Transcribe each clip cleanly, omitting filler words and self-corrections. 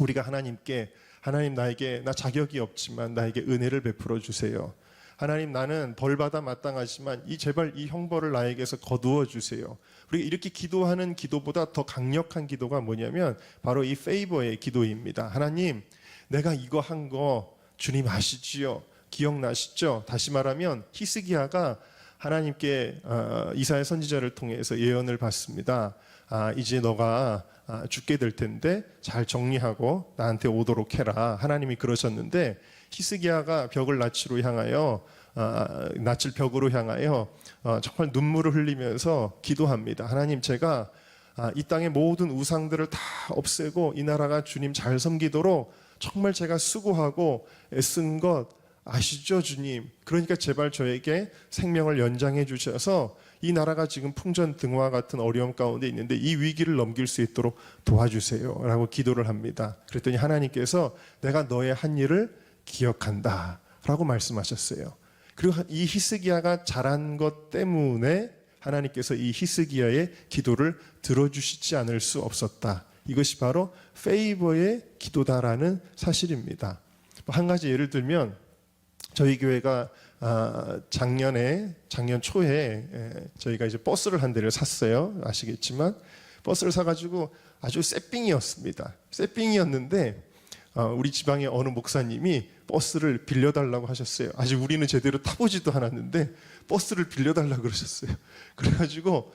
우리가 하나님께 하나님 나에게 나 자격이 없지만 나에게 은혜를 베풀어 주세요. 하나님 나는 벌받아 마땅하지만 제발 이 형벌을 나에게서 거두어 주세요. 우리가 이렇게 기도하는 기도보다 더 강력한 기도가 뭐냐면 바로 이 페이버의 기도입니다. 하나님 내가 이거 한 거 주님 아시지요? 기억나시죠? 다시 말하면 히스기야가 하나님께 이사야 선지자를 통해서 예언을 받습니다. 이제 너가 죽게 될 텐데 잘 정리하고 나한테 오도록 해라. 하나님이 그러셨는데 히스기야가 벽을 낯으로 향하여 낯을 벽으로 향하여 정말 눈물을 흘리면서 기도합니다. 하나님 제가 이 땅의 모든 우상들을 다 없애고 이 나라가 주님 잘 섬기도록 정말 제가 수고하고 애쓴 것 아시죠 주님? 그러니까 제발 저에게 생명을 연장해 주셔서 이 나라가 지금 풍전등화 같은 어려움 가운데 있는데 이 위기를 넘길 수 있도록 도와주세요 라고 기도를 합니다. 그랬더니 하나님께서 내가 너의 한 일을 기억한다 라고 말씀하셨어요. 그리고 이 히스기야가 잘한 것 때문에 하나님께서 이 히스기야의 기도를 들어주시지 않을 수 없었다. 이것이 바로 페이버의 기도다라는 사실입니다. 한 가지 예를 들면 저희 교회가 작년 초에 저희가 이제 버스를 한 대를 샀어요. 아시겠지만 버스를 사가지고 아주 새삥이었습니다. 새삥이었는데 우리 지방의 어느 목사님이 버스를 빌려달라고 하셨어요. 아직 우리는 제대로 타보지도 않았는데 버스를 빌려달라고 그러셨어요. 그래가지고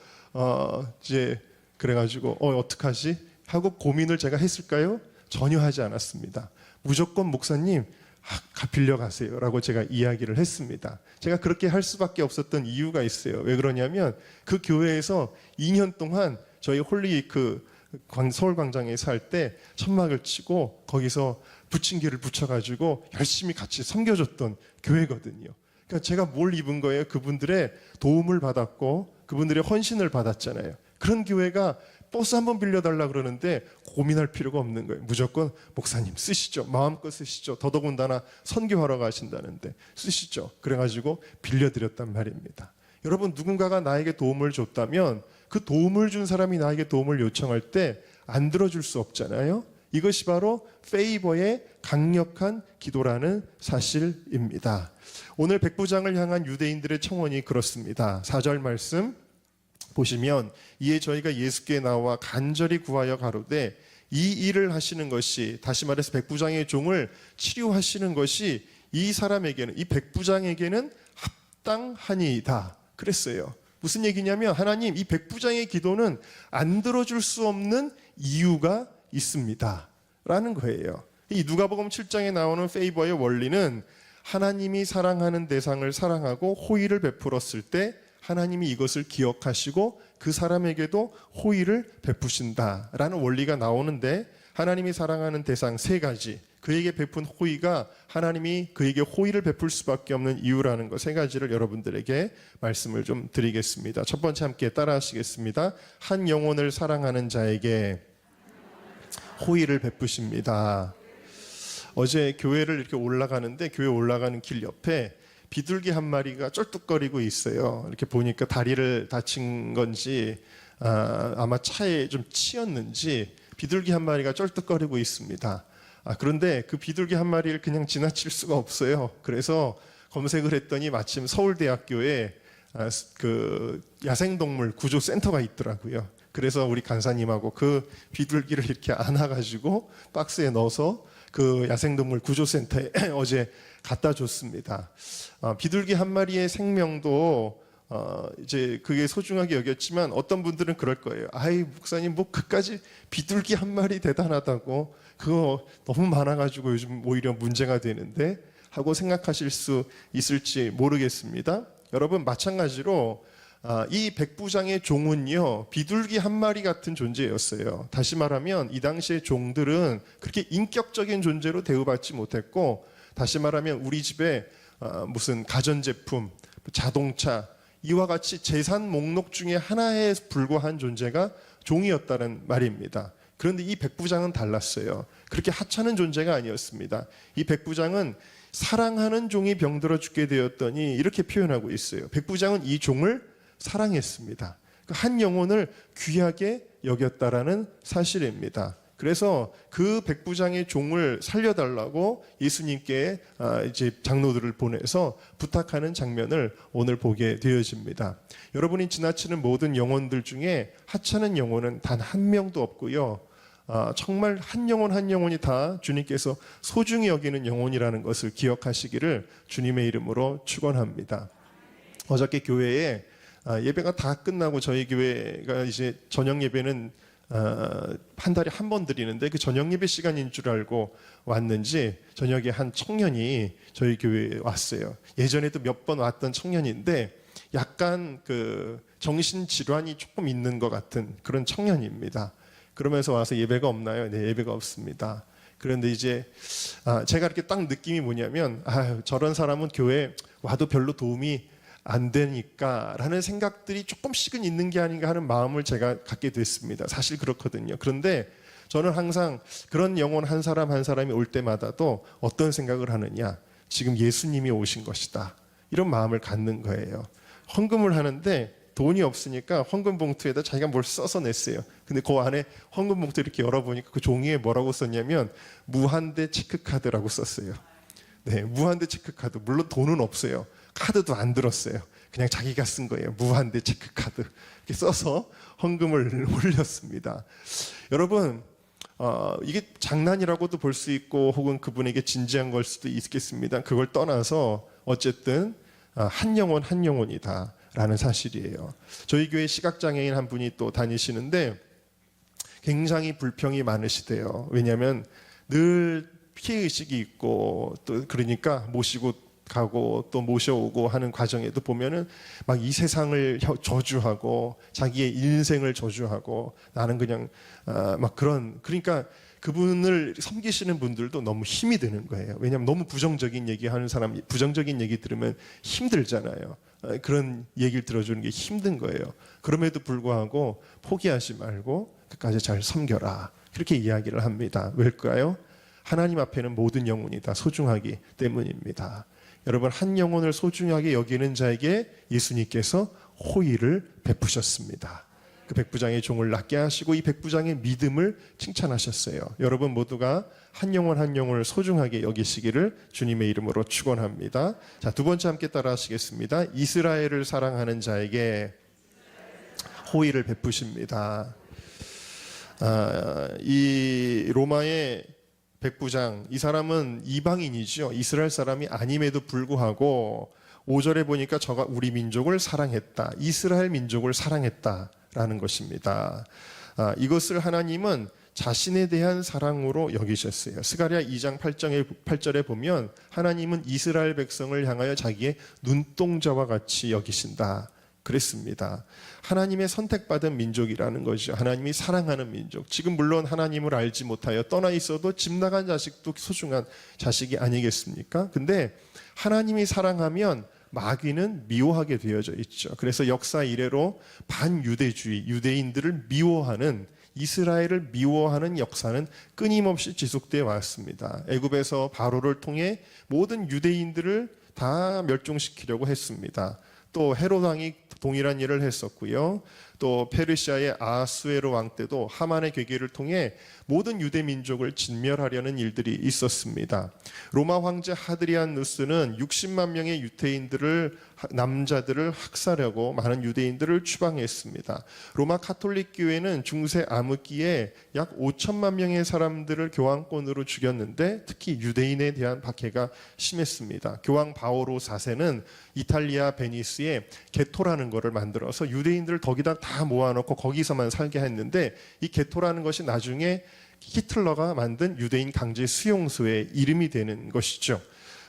어떡하지? 하고 고민을 제가 했을까요? 전혀 하지 않았습니다. 무조건 목사님 빌려가세요 라고 제가 이야기를 했습니다. 제가 그렇게 할 수밖에 없었던 이유가 있어요. 왜 그러냐면 그 교회에서 2년 동안 저희 홀리위크 서울광장에서 할 때 천막을 치고 거기서 부침기를 붙여가지고 열심히 같이 섬겨줬던 교회거든요. 그러니까 제가 뭘 입은 거예요? 그분들의 도움을 받았고 그분들의 헌신을 받았잖아요. 그런 교회가 버스 한번 빌려달라 그러는데 고민할 필요가 없는 거예요. 무조건 목사님 쓰시죠. 마음껏 쓰시죠. 더더군다나 선교하러 가신다는데 쓰시죠. 그래가지고 빌려드렸단 말입니다. 여러분 누군가가 나에게 도움을 줬다면 그 도움을 준 사람이 나에게 도움을 요청할 때 안 들어줄 수 없잖아요. 이것이 바로 페이버의 강력한 기도라는 사실입니다. 오늘 백부장을 향한 유대인들의 청원이 그렇습니다. 4절 말씀 보시면 이에 저희가 예수께 나와 간절히 구하여 가로되 이 일을 하시는 것이 다시 말해서 백부장의 종을 치료하시는 것이 이 사람에게는 이 백부장에게는 합당하니이다 그랬어요. 무슨 얘기냐면 하나님 이 백부장의 기도는 안 들어줄 수 없는 이유가 있습니다 라는 거예요. 이 누가복음 7장에 나오는 페이버의 원리는 하나님이 사랑하는 대상을 사랑하고 호의를 베풀었을 때 하나님이 이것을 기억하시고 그 사람에게도 호의를 베푸신다라는 원리가 나오는데 하나님이 사랑하는 대상 세 가지 그에게 베푼 호의가 하나님이 그에게 호의를 베풀 수밖에 없는 이유라는 것 세 가지를 여러분들에게 말씀을 좀 드리겠습니다. 첫 번째 함께 따라 하시겠습니다. 한 영혼을 사랑하는 자에게 호의를 베푸십니다. 어제 교회를 이렇게 올라가는데 교회 올라가는 길 옆에 비둘기 한 마리가 쩔뚝거리고 있어요. 이렇게 보니까 다리를 다친 건지 아마 차에 좀 치였는지 비둘기 한 마리가 쩔뚝거리고 있습니다. 그런데 그 비둘기 한 마리를 그냥 지나칠 수가 없어요. 그래서 검색을 했더니 마침 서울대학교에 그 야생동물 구조센터가 있더라고요. 그래서 우리 간사님하고 그 비둘기를 이렇게 안아가지고 박스에 넣어서 그 야생동물 구조센터에 어제 갖다 줬습니다. 비둘기 한 마리의 생명도 이제 그게 소중하게 여겼지만 어떤 분들은 그럴 거예요. 아이 목사님 뭐 그까지 비둘기 한 마리 대단하다고 그거 너무 많아가지고 요즘 오히려 문제가 되는데 하고 생각하실 수 있을지 모르겠습니다. 여러분 마찬가지로 이 백부장의 종은요 비둘기 한 마리 같은 존재였어요. 다시 말하면 이 당시의 종들은 그렇게 인격적인 존재로 대우받지 못했고 다시 말하면 우리 집에 무슨 가전제품, 자동차 이와 같이 재산 목록 중에 하나에 불과한 존재가 종이었다는 말입니다. 그런데 이 백부장은 달랐어요. 그렇게 하찮은 존재가 아니었습니다. 이 백부장은 사랑하는 종이 병들어 죽게 되었더니 이렇게 표현하고 있어요. 백부장은 이 종을 사랑했습니다. 한 영혼을 귀하게 여겼다라는 사실입니다. 그래서 그 백부장의 종을 살려달라고 예수님께 이제 장로들을 보내서 부탁하는 장면을 오늘 보게 되어집니다. 여러분이 지나치는 모든 영혼들 중에 하찮은 영혼은 단 한 명도 없고요. 정말 한 영혼 한 영혼이 다 주님께서 소중히 여기는 영혼이라는 것을 기억하시기를 주님의 이름으로 축원합니다. 어저께 교회에 예배가 다 끝나고 저희 교회가 이제 저녁 예배는 한 달에 한 번 드리는데 그 저녁 예배 시간인 줄 알고 왔는지 저녁에 한 청년이 저희 교회에 왔어요. 예전에도 몇 번 왔던 청년인데 약간 그 정신 질환이 조금 있는 것 같은 그런 청년입니다. 그러면서 와서 예배가 없나요? 네, 예배가 없습니다. 그런데 이제 제가 이렇게 딱 느낌이 뭐냐면 저런 사람은 교회 와도 별로 도움이 안 되니까 라는 생각들이 조금씩은 있는 게 아닌가 하는 마음을 제가 갖게 됐습니다. 사실 그렇거든요. 그런데 저는 항상 그런 영혼 한 사람 한 사람이 올 때마다도 어떤 생각을 하느냐, 지금 예수님이 오신 것이다, 이런 마음을 갖는 거예요. 헌금을 하는데 돈이 없으니까 헌금 봉투에다 자기가 뭘 써서 냈어요. 근데 그 안에 헌금 봉투 이렇게 열어보니까 그 종이에 뭐라고 썼냐면 무한대 체크카드라고 썼어요. 네, 무한대 체크카드. 물론 돈은 없어요. 카드도 안 들었어요. 그냥 자기가 쓴 거예요. 무한대 체크카드 이렇게 써서 헌금을 올렸습니다. 여러분, 이게 장난이라고도 볼 수 있고 혹은 그분에게 진지한 걸 수도 있겠습니다. 그걸 떠나서 어쨌든 한 영혼 한 영혼이다 라는 사실이에요. 저희 교회 시각장애인 한 분이 또 다니시는데 굉장히 불평이 많으시대요. 왜냐하면 늘 피해의식이 있고 또 그러니까 모시고 가고 또 모셔오고 하는 과정에도 보면은 막 이 세상을 저주하고 자기의 인생을 저주하고 나는 그냥 막 그러니까 그분을 섬기시는 분들도 너무 힘이 드는 거예요. 왜냐하면 너무 부정적인 얘기하는 사람, 부정적인 얘기 들으면 힘들잖아요. 그런 얘기를 들어주는 게 힘든 거예요. 그럼에도 불구하고 포기하지 말고 끝까지 잘 섬겨라, 그렇게 이야기를 합니다. 왜일까요? 하나님 앞에는 모든 영혼이 다 소중하기 때문입니다. 여러분, 한 영혼을 소중하게 여기는 자에게 예수님께서 호의를 베푸셨습니다. 그 백부장의 종을 낫게 하시고 이 백부장의 믿음을 칭찬하셨어요. 여러분 모두가 한 영혼 한 영혼을 소중하게 여기시기를 주님의 이름으로 축원합니다. 자, 두 번째 함께 따라 하시겠습니다. 이스라엘을 사랑하는 자에게 호의를 베푸십니다. 이 로마의 백부장, 이 사람은 이방인이죠. 이스라엘 사람이 아님에도 불구하고 5절에 보니까 저가 우리 민족을 사랑했다, 이스라엘 민족을 사랑했다라는 것입니다. 이것을 하나님은 자신에 대한 사랑으로 여기셨어요. 스가랴 2장 8절에 보면 하나님은 이스라엘 백성을 향하여 자기의 눈동자와 같이 여기신다 그랬습니다. 하나님의 선택받은 민족이라는 거죠. 하나님이 사랑하는 민족. 지금 물론 하나님을 알지 못하여 떠나 있어도 집 나간 자식도 소중한 자식이 아니겠습니까? 근데 하나님이 사랑하면 마귀는 미워하게 되어져 있죠. 그래서 역사 이래로 반유대주의, 유대인들을 미워하는, 이스라엘을 미워하는 역사는 끊임없이 지속되어 왔습니다. 애굽에서 바로를 통해 모든 유대인들을 다 멸종시키려고 했습니다. 또 헤롯 왕이 동일한 일을 했었고요. 또 페르시아의 아하수에로 왕 때도 하만의 계계를 통해 모든 유대 민족을 진멸하려는 일들이 있었습니다. 로마 황제 하드리아누스는 60만 명의 유대인들을, 남자들을 학살하고 많은 유대인들을 추방했습니다. 로마 카톨릭 교회는 중세 암흑기에 약 5천만 명의 사람들을 교황권으로 죽였는데 특히 유대인에 대한 박해가 심했습니다. 교황 바오로 4세는 이탈리아 베니스에 게토라는 것을 만들어서 유대인들을 거기다 다 모아놓고 거기서만 살게 했는데 이 게토라는 것이 나중에 히틀러가 만든 유대인 강제 수용소의 이름이 되는 것이죠.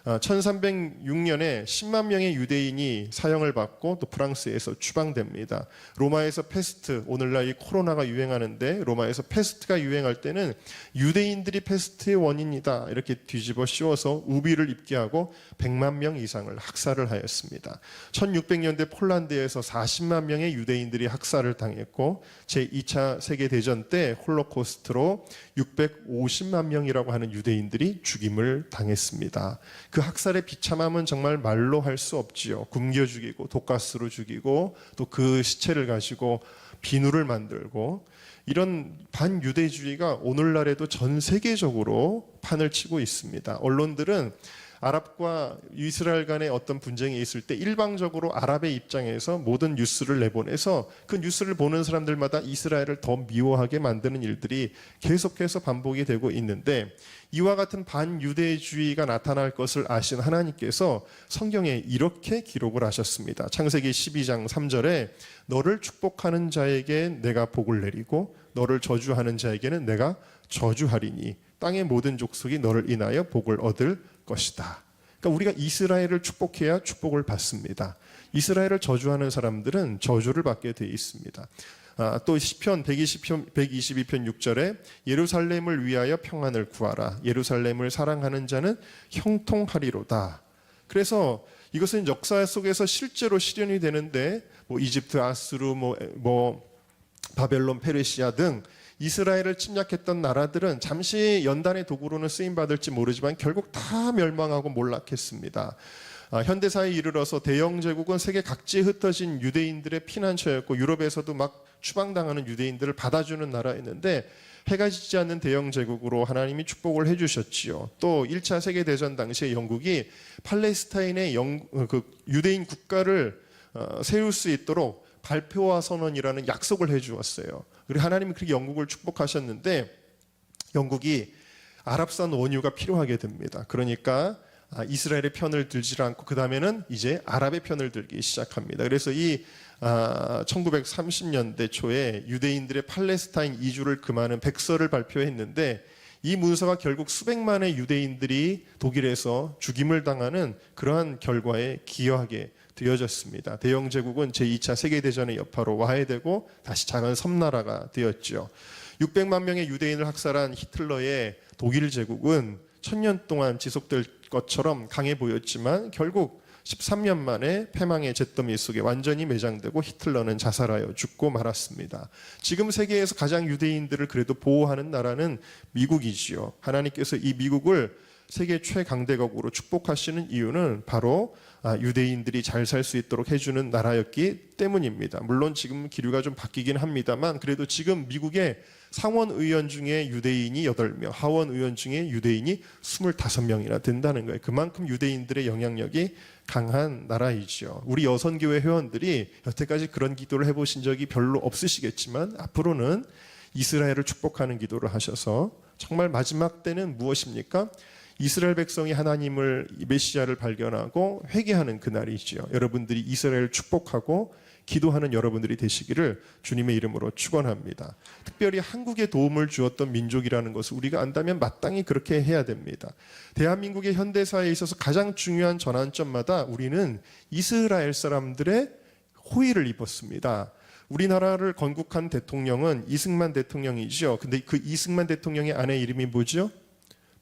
1306년에 10만 명의 유대인이 사형을 받고 또 프랑스에서 추방됩니다. 로마에서 페스트, 오늘날 이 코로나가 유행하는데 로마에서 페스트가 유행할 때는 유대인들이 페스트의 원인이다 이렇게 뒤집어 씌워서 우비를 입게 하고 100만 명 이상을 학살을 하였습니다. 1600년대 폴란드에서 40만 명의 유대인들이 학살을 당했고 제2차 세계대전 때 홀로코스트로 650만 명이라고 하는 유대인들이 죽임을 당했습니다. 그 학살의 비참함은 정말 말로 할 수 없지요. 굶겨 죽이고 독가스로 죽이고 또 그 시체를 가지고 비누를 만들고 이런 반유대주의가 오늘날에도 전 세계적으로 판을 치고 있습니다. 언론들은 아랍과 이스라엘 간의 어떤 분쟁이 있을 때 일방적으로 아랍의 입장에서 모든 뉴스를 내보내서 그 뉴스를 보는 사람들마다 이스라엘을 더 미워하게 만드는 일들이 계속해서 반복이 되고 있는데, 이와 같은 반유대주의가 나타날 것을 아신 하나님께서 성경에 이렇게 기록을 하셨습니다. 창세기 12장 3절에 너를 축복하는 자에게 내가 복을 내리고 너를 저주하는 자에게는 내가 저주하리니 땅의 모든 족속이 너를 인하여 복을 얻을 것이다. 그러니까 우리가 이스라엘을 축복해야 축복을 받습니다. 이스라엘을 저주하는 사람들은 저주를 받게 되어 있습니다. 또 시편 122편 6절에 예루살렘을 위하여 평안을 구하라. 예루살렘을 사랑하는 자는 형통하리로다. 그래서 이것은 역사 속에서 실제로 실현이 되는데, 이집트, 아수르, 바벨론, 페르시아 등 이스라엘을 침략했던 나라들은 잠시 연단의 도구로는 쓰임 받을지 모르지만 결국 다 멸망하고 몰락했습니다. 현대사에 이르러서 대영 제국은 세계 각지에 흩어진 유대인들의 피난처였고, 유럽에서도 막 추방당하는 유대인들을 받아주는 나라였는데, 해가 지지 않는 대영 제국으로 하나님이 축복을 해주셨지요. 또 1차 세계대전 당시에 영국이 팔레스타인의 유대인 국가를 세울 수 있도록 발표와 선언이라는 약속을 해주었어요. 그리고 하나님이 그렇게 영국을 축복하셨는데, 영국이 아랍산 원유가 필요하게 됩니다. 그러니까 이스라엘의 편을 들지 않고 그 다음에는 이제 아랍의 편을 들기 시작합니다. 그래서 이 1930년대 초에 유대인들의 팔레스타인 이주를 금하는 백서를 발표했는데, 이 문서가 결국 수백만의 유대인들이 독일에서 죽임을 당하는 그러한 결과에 기여하게 되어졌습니다. 대영 제국은 제2차 세계대전의 여파로 와해되고 다시 작은 섬나라가 되었죠. 600만 명의 유대인을 학살한 히틀러의 독일 제국은 1000년 동안 지속될 것처럼 강해 보였지만 결국 13년 만에 패망의 잿더미 속에 완전히 매장되고 히틀러는 자살하여 죽고 말았습니다. 지금 세계에서 가장 유대인들을 그래도 보호하는 나라는 미국이지요. 하나님께서 이 미국을 세계 최강대국으로 축복하시는 이유는 바로 유대인들이 잘 살 수 있도록 해주는 나라였기 때문입니다. 물론 지금 기류가 좀 바뀌긴 합니다만, 그래도 지금 미국의 상원의원 중에 유대인이 8명, 하원의원 중에 유대인이 25명이나 된다는 거예요. 그만큼 유대인들의 영향력이 강한 나라이죠. 우리 여선교회 회원들이 여태까지 그런 기도를 해보신 적이 별로 없으시겠지만, 앞으로는 이스라엘을 축복하는 기도를 하셔서, 정말 마지막 때는 무엇입니까? 이스라엘 백성이 하나님을, 메시아를 발견하고 회개하는 그날이지요. 여러분들이 이스라엘을 축복하고 기도하는 여러분들이 되시기를 주님의 이름으로 축원합니다. 특별히 한국에 도움을 주었던 민족이라는 것을 우리가 안다면 마땅히 그렇게 해야 됩니다. 대한민국의 현대사에 있어서 가장 중요한 전환점마다 우리는 이스라엘 사람들의 호의를 입었습니다. 우리나라를 건국한 대통령은 이승만 대통령이죠. 근데 그 이승만 대통령의 아내 이름이 뭐죠?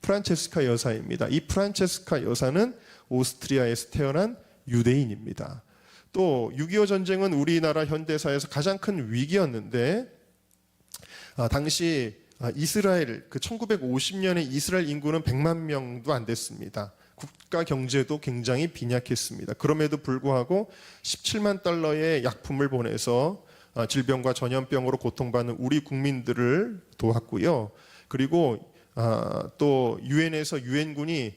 프란체스카 여사입니다. 이 프란체스카 여사는 오스트리아에서 태어난 유대인입니다. 또 6.25 전쟁은 우리나라 현대사에서 가장 큰 위기였는데, 당시 이스라엘, 1950년에 이스라엘 인구는 100만 명도 안 됐습니다. 국가 경제도 굉장히 빈약했습니다. 그럼에도 불구하고 17만 달러의 약품을 보내서 질병과 전염병으로 고통받는 우리 국민들을 도왔고요. 그리고 또 유엔에서 유엔군이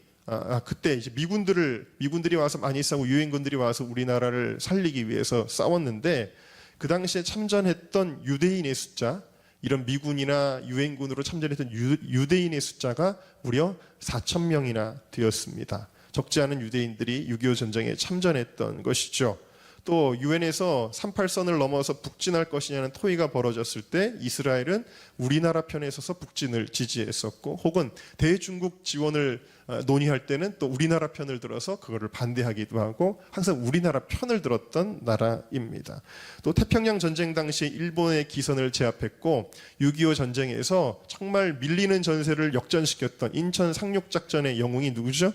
그때 이제 미군들이 와서 많이 싸우고 유엔군들이 와서 우리나라를 살리기 위해서 싸웠는데, 그 당시에 참전했던 유대인의 숫자, 이런 미군이나 유엔군으로 참전했던 유대인의 숫자가 무려 4,000명이나 되었습니다. 적지 않은 유대인들이 6.25 전쟁에 참전했던 것이죠. 또 유엔에서 38선을 넘어서 북진할 것이냐는 토의가 벌어졌을 때 이스라엘은 우리나라 편에 서서 북진을 지지했었고, 혹은 대중국 지원을 논의할 때는 또 우리나라 편을 들어서 그거를 반대하기도 하고, 항상 우리나라 편을 들었던 나라입니다. 또 태평양 전쟁 당시에 일본의 기선을 제압했고, 6.25 전쟁에서 정말 밀리는 전세를 역전시켰던 인천 상륙작전의 영웅이 누구죠?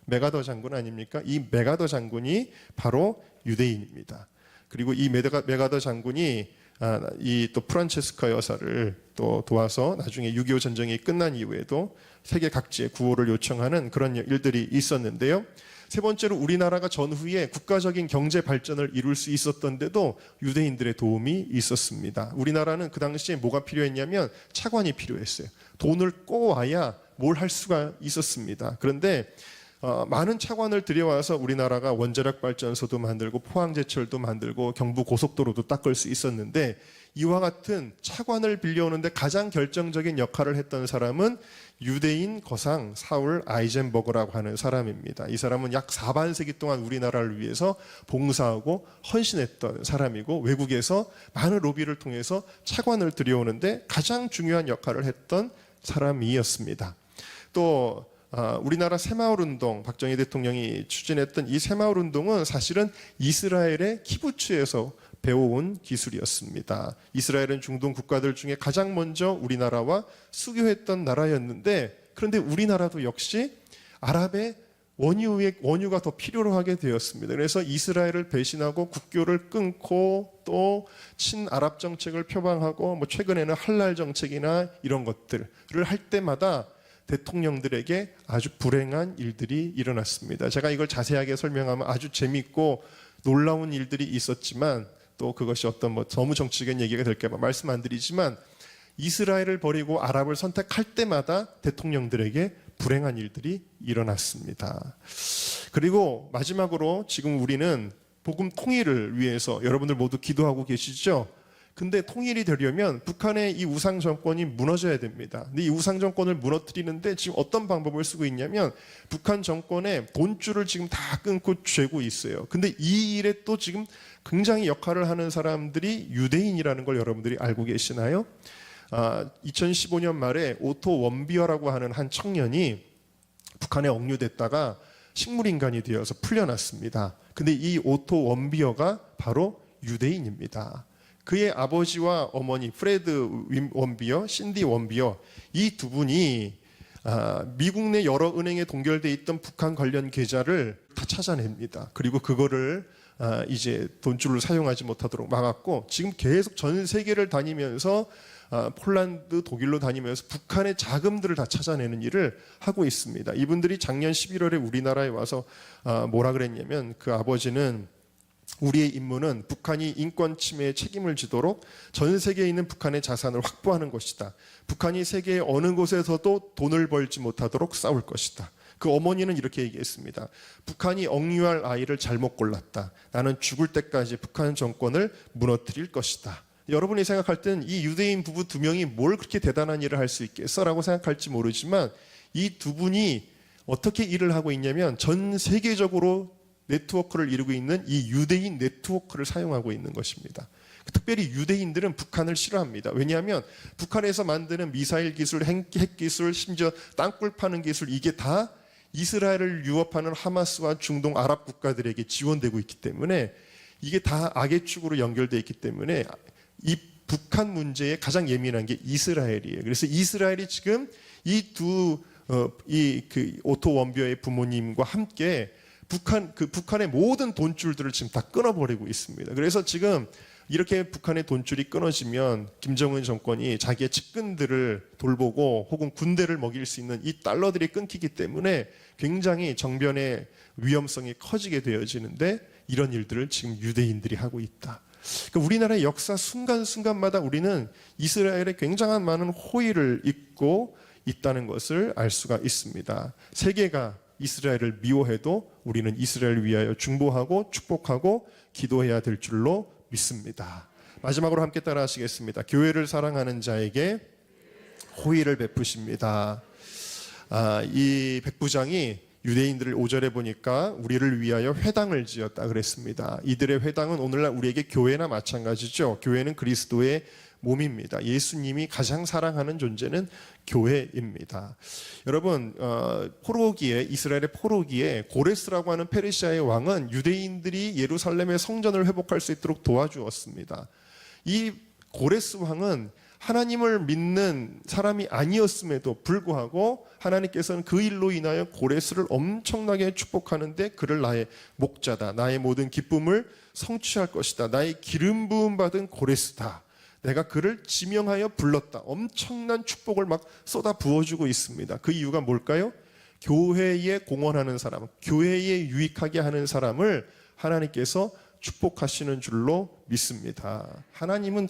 메가더 장군 아닙니까? 이 메가더 장군이 바로 유대인입니다. 그리고 이 메가더 장군이 이 또 프란체스카 여사를 또 도와서 나중에 6.25 전쟁이 끝난 이후에도 세계 각지에 구호를 요청하는 그런 일들이 있었는데요. 세 번째로 우리나라가 전후에 국가적인 경제 발전을 이룰 수 있었던데도 유대인들의 도움이 있었습니다. 우리나라는 그 당시에 뭐가 필요했냐면 차관이 필요했어요. 돈을 꼬아야 뭘 할 수가 있었습니다. 그런데 많은 차관을 들여와서 우리나라가 원자력 발전소도 만들고 포항제철도 만들고 경부 고속도로도 닦을 수 있었는데, 이와 같은 차관을 빌려오는데 가장 결정적인 역할을 했던 사람은 유대인 거상 사울 아이젠버그라고 하는 사람입니다. 이 사람은 약 4반세기 동안 우리나라를 위해서 봉사하고 헌신했던 사람이고, 외국에서 많은 로비를 통해서 차관을 들여오는데 가장 중요한 역할을 했던 사람이었습니다. 또 우리나라 새마을운동, 박정희 대통령이 추진했던 이 새마을운동은 사실은 이스라엘의 키부츠에서 배워온 기술이었습니다. 이스라엘은 중동 국가들 중에 가장 먼저 우리나라와 수교했던 나라였는데, 그런데 우리나라도 역시 아랍의 원유가 더 필요로 하게 되었습니다. 그래서 이스라엘을 배신하고 국교를 끊고 또 친아랍 정책을 표방하고 최근에는 할랄 정책이나 이런 것들을 할 때마다 대통령들에게 아주 불행한 일들이 일어났습니다. 제가 이걸 자세하게 설명하면 아주 재미있고 놀라운 일들이 있었지만, 또 그것이 어떤 너무 정치적인 얘기가 될까 봐 말씀 안 드리지만, 이스라엘을 버리고 아랍을 선택할 때마다 대통령들에게 불행한 일들이 일어났습니다. 그리고 마지막으로 지금 우리는 복음 통일을 위해서 여러분들 모두 기도하고 계시죠? 근데 통일이 되려면 북한의 이 우상 정권이 무너져야 됩니다. 근데 이 우상 정권을 무너뜨리는데 지금 어떤 방법을 쓰고 있냐면, 북한 정권의 돈줄을 지금 다 끊고 쥐고 있어요. 근데 이 일에 또 지금 굉장히 역할을 하는 사람들이 유대인이라는 걸 여러분들이 알고 계시나요? 2015년 말에 오토 원비어라고 하는 한 청년이 북한에 억류됐다가 식물인간이 되어서 풀려났습니다. 근데 이 오토 원비어가 바로 유대인입니다. 그의 아버지와 어머니 프레드 원비어, 신디 원비어, 이 두 분이 미국 내 여러 은행에 동결돼 있던 북한 관련 계좌를 다 찾아냅니다. 그리고 그거를 이제 돈줄을 사용하지 못하도록 막았고, 지금 계속 전 세계를 다니면서 폴란드, 독일로 다니면서 북한의 자금들을 다 찾아내는 일을 하고 있습니다. 이분들이 작년 11월에 우리나라에 와서 뭐라 그랬냐면, 그 아버지는 우리의 임무는 북한이 인권 침해에 책임을 지도록 전 세계에 있는 북한의 자산을 확보하는 것이다. 북한이 세계의 어느 곳에서도 돈을 벌지 못하도록 싸울 것이다. 그 어머니는 이렇게 얘기했습니다. 북한이 억류할 아이를 잘못 골랐다. 나는 죽을 때까지 북한 정권을 무너뜨릴 것이다. 여러분이 생각할 때는 이 유대인 부부 두 명이 뭘 그렇게 대단한 일을 할 수 있겠어라고 생각할지 모르지만, 이 두 분이 어떻게 일을 하고 있냐면 전 세계적으로 네트워크를 이루고 있는 이 유대인 네트워크를 사용하고 있는 것입니다. 특별히 유대인들은 북한을 싫어합니다. 왜냐하면 북한에서 만드는 미사일 기술, 핵 기술, 심지어 땅굴 파는 기술, 이게 다 이스라엘을 유업하는 하마스와 중동 아랍 국가들에게 지원되고 있기 때문에, 이게 다 악의 축으로 연결되어 있기 때문에 이 북한 문제에 가장 예민한 게 이스라엘이에요. 그래서 이스라엘이 지금 이 오토 원비어의 부모님과 함께 북한의 모든 돈줄들을 지금 다 끊어버리고 있습니다. 그래서 지금 이렇게 북한의 돈줄이 끊어지면 김정은 정권이 자기의 측근들을 돌보고 혹은 군대를 먹일 수 있는 이 달러들이 끊기기 때문에 굉장히 정변의 위험성이 커지게 되어지는데, 이런 일들을 지금 유대인들이 하고 있다. 그러니까 우리나라의 역사 순간순간마다 우리는 이스라엘에 굉장한 많은 호의를 입고 있다는 것을 알 수가 있습니다. 세계가 이스라엘을 미워해도 우리는 이스라엘을 위하여 중보하고 축복하고 기도해야 될 줄로 믿습니다. 마지막으로 함께 따라 하시겠습니다. 교회를 사랑하는 자에게 호의를 베푸십니다. 이 백부장이 유대인들을 5절에 보니까 우리를 위하여 회당을 지었다 그랬습니다. 이들의 회당은 오늘날 우리에게 교회나 마찬가지죠. 교회는 그리스도의 몸입니다. 예수님이 가장 사랑하는 존재는 교회입니다. 여러분, 이스라엘의 포로기에 고레스라고 하는 페르시아의 왕은 유대인들이 예루살렘의 성전을 회복할 수 있도록 도와주었습니다. 이 고레스 왕은 하나님을 믿는 사람이 아니었음에도 불구하고 하나님께서는 그 일로 인하여 고레스를 엄청나게 축복하는데, 그를 나의 목자다, 나의 모든 기쁨을 성취할 것이다, 나의 기름 부음 받은 고레스다, 내가 그를 지명하여 불렀다. 엄청난 축복을 막 쏟아 부어주고 있습니다. 그 이유가 뭘까요? 교회에 공헌하는 사람, 교회에 유익하게 하는 사람을 하나님께서 축복하시는 줄로 믿습니다. 하나님은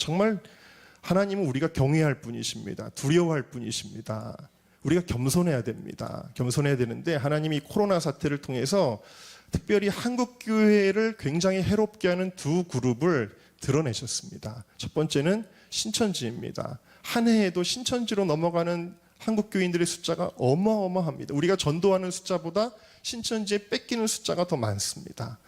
우리가 경외할 분이십니다. 두려워할 분이십니다. 우리가 겸손해야 됩니다. 겸손해야 되는데 하나님이 코로나 사태를 통해서 특별히 한국 교회를 굉장히 해롭게 하는 두 그룹을 드러내셨습니다. 첫 번째는 신천지입니다. 한 해에도 신천지로 넘어가는 한국 교인들의 숫자가 어마어마합니다. 우리가 전도하는 숫자보다 신천지에 뺏기는 숫자가 더 많습니다.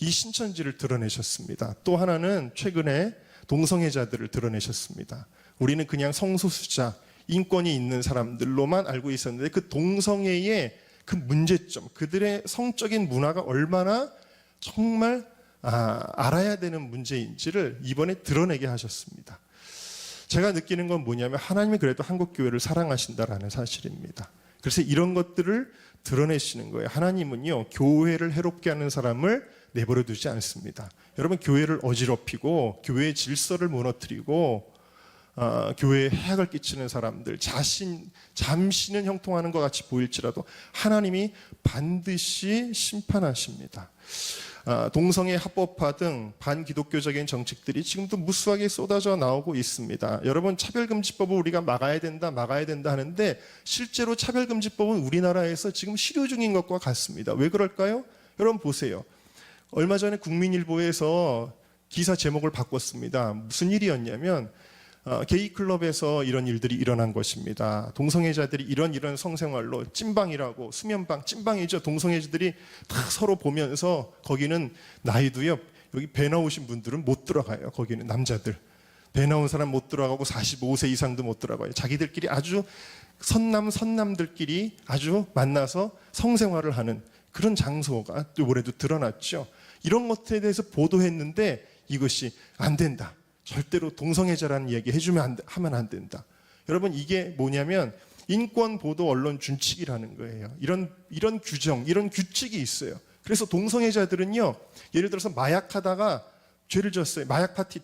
이 신천지를 드러내셨습니다. 또 하나는 최근에 동성애자들을 드러내셨습니다. 우리는 그냥 성소수자, 인권이 있는 사람들로만 알고 있었는데 그 동성애의 그 문제점, 그들의 성적인 문화가 얼마나 정말 알아야 되는 문제인지를 이번에 드러내게 하셨습니다. 제가 느끼는 건 뭐냐면 하나님이 그래도 한국 교회를 사랑하신다라는 사실입니다. 그래서 이런 것들을 드러내시는 거예요. 하나님은요, 교회를 해롭게 하는 사람을 내버려 두지 않습니다. 여러분, 교회를 어지럽히고 교회의 질서를 무너뜨리고 교회에 해악을 끼치는 사람들, 잠시는 형통하는 것 같이 보일지라도 하나님이 반드시 심판하십니다. 동성애 합법화 등 반기독교적인 정책들이 지금도 무수하게 쏟아져 나오고 있습니다. 여러분, 차별금지법을 우리가 막아야 된다 하는데 실제로 차별금지법은 우리나라에서 지금 실효 중인 것과 같습니다. 왜 그럴까요? 여러분 보세요. 얼마 전에 국민일보에서 기사 제목을 바꿨습니다. 무슨 일이었냐면 게이클럽에서 이런 일들이 일어난 것입니다. 동성애자들이 이런 성생활로 찐방이라고, 수면방, 찐방이죠. 동성애자들이 다 서로 보면서 거기는 나이도요, 여기 배 나오신 분들은 못 들어가요. 거기는 남자들. 배 나온 사람 못 들어가고 45세 이상도 못 들어가요. 자기들끼리 아주 선남들끼리 아주 만나서 성생활을 하는 그런 장소가 이번에도 드러났죠. 이런 것에 대해서 보도했는데 이것이 안 된다. 절대로 동성애자라는 이야기 하면 안 된다. 여러분, 이게 뭐냐면 인권 보도 언론 준칙이라는 거예요. 이런 규정, 이런 규칙이 있어요. 그래서 동성애자들은요, 예를 들어서 마약하다가 죄를 졌어요.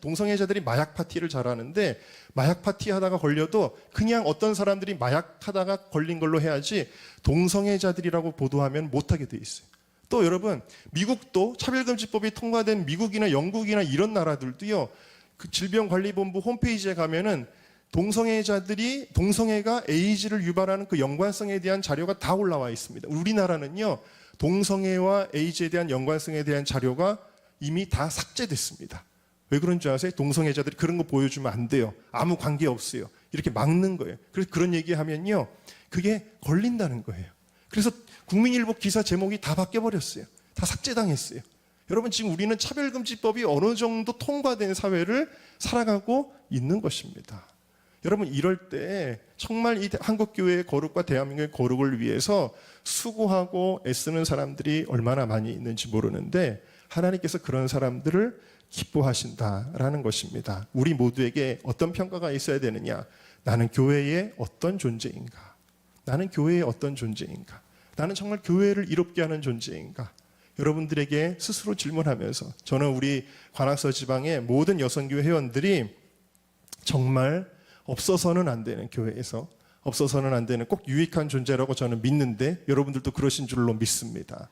동성애자들이 마약 파티를 잘하는데 마약 파티 하다가 걸려도 그냥 어떤 사람들이 마약하다가 걸린 걸로 해야지 동성애자들이라고 보도하면 못하게 돼 있어요. 또 여러분, 미국도 차별금지법이 통과된 미국이나 영국이나 이런 나라들도요, 그 질병관리본부 홈페이지에 가면은 동성애가 에이즈를 유발하는 그 연관성에 대한 자료가 다 올라와 있습니다. 우리나라는요, 동성애와 에이즈에 대한 연관성에 대한 자료가 이미 다 삭제됐습니다. 왜 그런 줄 아세요? 동성애자들이 그런 거 보여주면 안 돼요. 아무 관계 없어요. 이렇게 막는 거예요. 그래서 그런 얘기하면요, 그게 걸린다는 거예요. 그래서 국민일보 기사 제목이 다 바뀌어버렸어요. 다 삭제당했어요. 여러분, 지금 우리는 차별금지법이 어느 정도 통과된 사회를 살아가고 있는 것입니다. 여러분, 이럴 때 정말 이 한국교회의 거룩과 대한민국의 거룩을 위해서 수고하고 애쓰는 사람들이 얼마나 많이 있는지 모르는데 하나님께서 그런 사람들을 기뻐하신다라는 것입니다. 우리 모두에게 어떤 평가가 있어야 되느냐? 나는 교회의 어떤 존재인가? 나는 교회의 어떤 존재인가? 나는 정말 교회를 이롭게 하는 존재인가? 여러분들에게 스스로 질문하면서 저는 우리 관악서 지방의 모든 여성교회 회원들이 정말 없어서는 안 되는, 교회에서 없어서는 안 되는 꼭 유익한 존재라고 저는 믿는데 여러분들도 그러신 줄로 믿습니다.